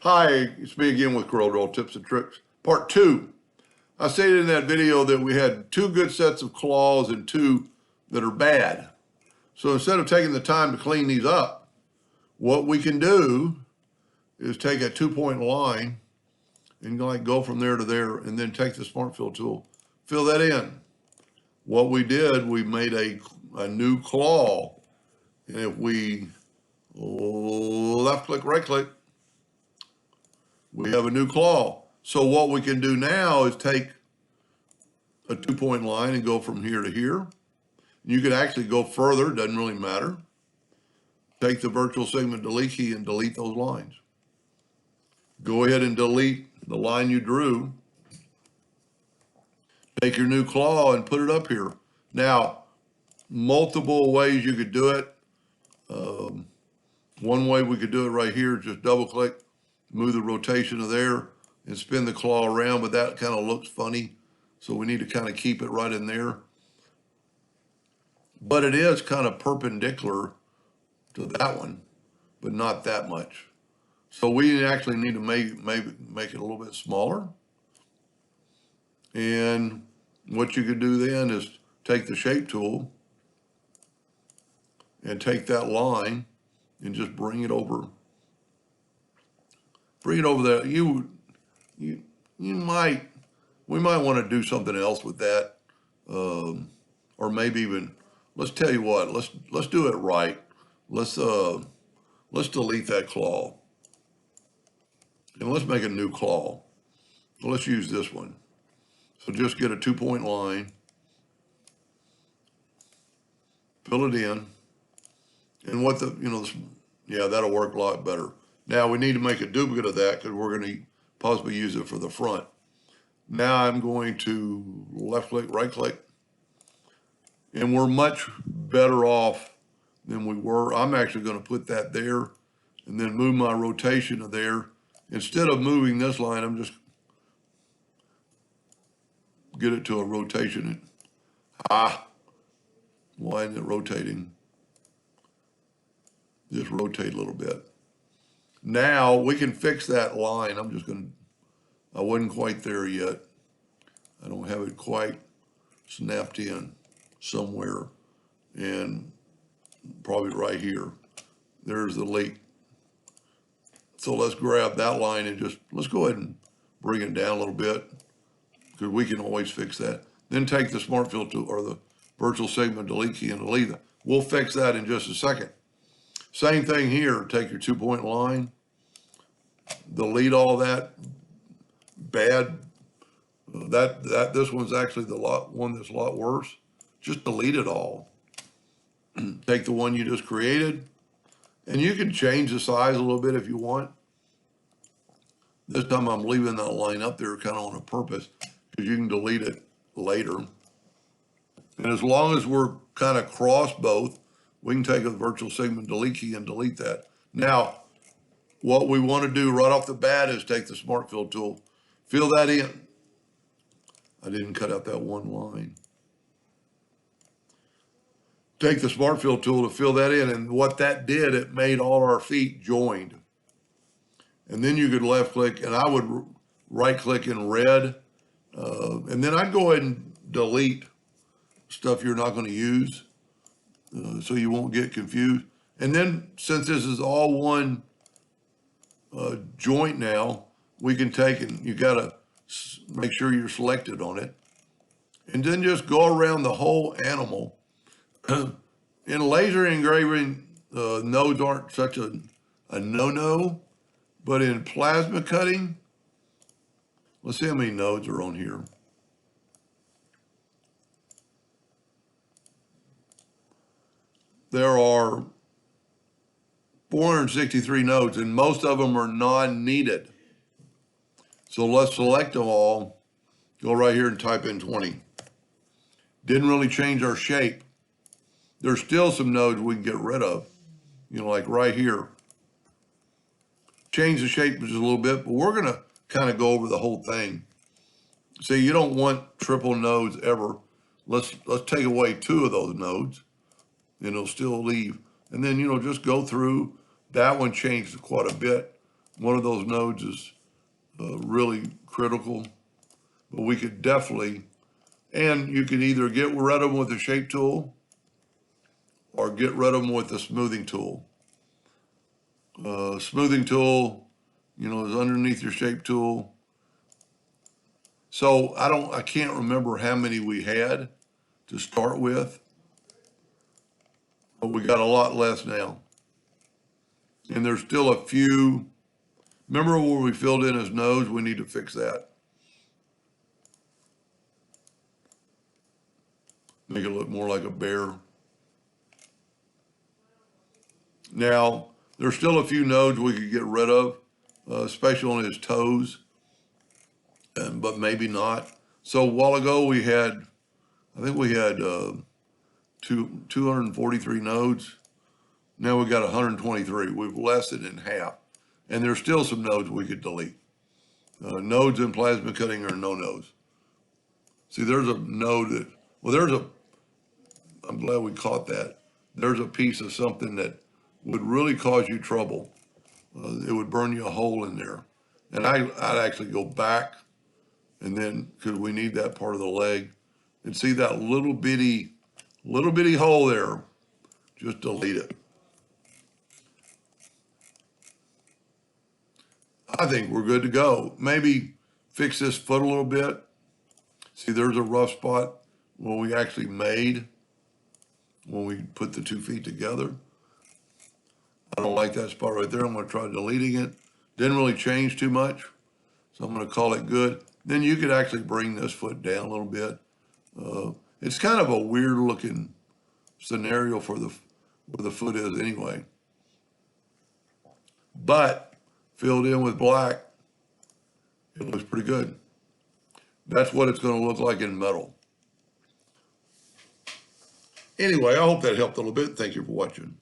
Hi, it's me again with Corel Tips and Tricks, part 2. I stated in that video that we had 2 good sets of claws and 2 that are bad. So instead of taking the time to clean these up, what we can do is take a 2-point line and go from there to there, and then take the Smart Fill tool, fill that in. What we did, we made a new claw, and if we left click, right click, we have a new claw. So what we can do now is take a 2-point line and go from here to here. You could actually go further, doesn't really matter. Take the virtual segment delete key and delete those lines. Go ahead and delete the line you drew. Take your new claw and put it up here. Now, multiple ways you could do it. One way we could do it right here, just double click, move the rotation of there and spin the claw around, but that kind of looks funny. So we need to kind of keep it right in there. But it is kind of perpendicular to that one, but not that much. So we actually need to make it a little bit smaller. And what you could do then is take the shape tool and take that line and just bring it over. Bring it over there. We might want to do something else with that, or maybe even, let's tell you what, let's do it right. Let's delete that claw, and let's make a new claw. So let's use this one. So just get a 2-point line, fill it in, and what yeah, that'll work a lot better. Now we need to make a duplicate of that because we're going to possibly use it for the front. Now I'm going to left click, right click, and we're much better off than we were. I'm actually going to put that there and then move my rotation to there. Instead of moving this line, I'm just get it to a rotation. Why isn't it rotating? Just rotate a little bit. Now we can fix that line. I wasn't quite there yet. I don't have it quite snapped in somewhere, and probably right here. There's the leak. So let's grab that line and let's go ahead and bring it down a little bit, because we can always fix that. Then take the Smart Fill tool or the virtual segment delete key and delete it. We'll fix that in just a second. Same thing here. Take your 2-point line, delete all that bad. This one's actually the one that's a lot worse. Just delete it all. Take the one you just created, and you can change the size a little bit if you want. This time I'm leaving that line up there kind of on a purpose, because you can delete it later. And as long as we're kind of cross both, we can take a virtual segment delete key and delete that. Now, what we want to do right off the bat is take the Smart Fill tool, fill that in. I didn't cut out that one line. Take the Smart Fill tool to fill that in, and what that did, it made all our feet joined. And then you could left click, and I would right click in red, and then I'd go ahead and delete stuff you're not going to use, so you won't get confused. And then since this is all one joint now, we can take, and you got to make sure you're selected on it, and then just go around the whole animal. In laser engraving, nodes aren't such a no-no, but in plasma cutting, let's see how many nodes are on here. There are 463 nodes, and most of them are non-needed. So let's select them all, go right here and type in 20. Didn't really change our shape. There's still some nodes we can get rid of, like right here. Change the shape just a little bit, but we're gonna kind of go over the whole thing. See, you don't want triple nodes ever. Let's take away 2 of those nodes, and it'll still leave. And then, just go through. That one changed quite a bit. one of those nodes is really critical, but we could definitely, and you can either get rid of them with the shape tool or get rid of them with the smoothing tool. Smoothing tool, is underneath your shape tool. So I can't remember how many we had to start with, but we got a lot less now. And there's still a few. Remember where we filled in his nose? We need to fix that. Make it look more like a bear. Now, there's still a few nodes we could get rid of, especially on his toes, but maybe not. So a while ago I think we had 243 nodes. Now we got 123. We've less than in half. And there's still some nodes we could delete. Nodes in plasma cutting are no nodes. See, there's a node I'm glad we caught that. There's a piece of something that would really cause you trouble. It would burn you a hole in there. And I'd actually go back and then, because we need that part of the leg, and see that little bitty hole there, just delete it. I think we're good to go. Maybe fix this foot a little bit. See, there's a rough spot when we actually made, when we put the 2 feet together. I don't like that spot right there. I'm going to try deleting it. Didn't really change too much, so I'm going to call it good. Then you could actually bring this foot down a little bit. It's kind of a weird looking scenario for where the foot is anyway. But filled in with black, it looks pretty good. That's what it's going to look like in metal. Anyway, I hope that helped a little bit. Thank you for watching.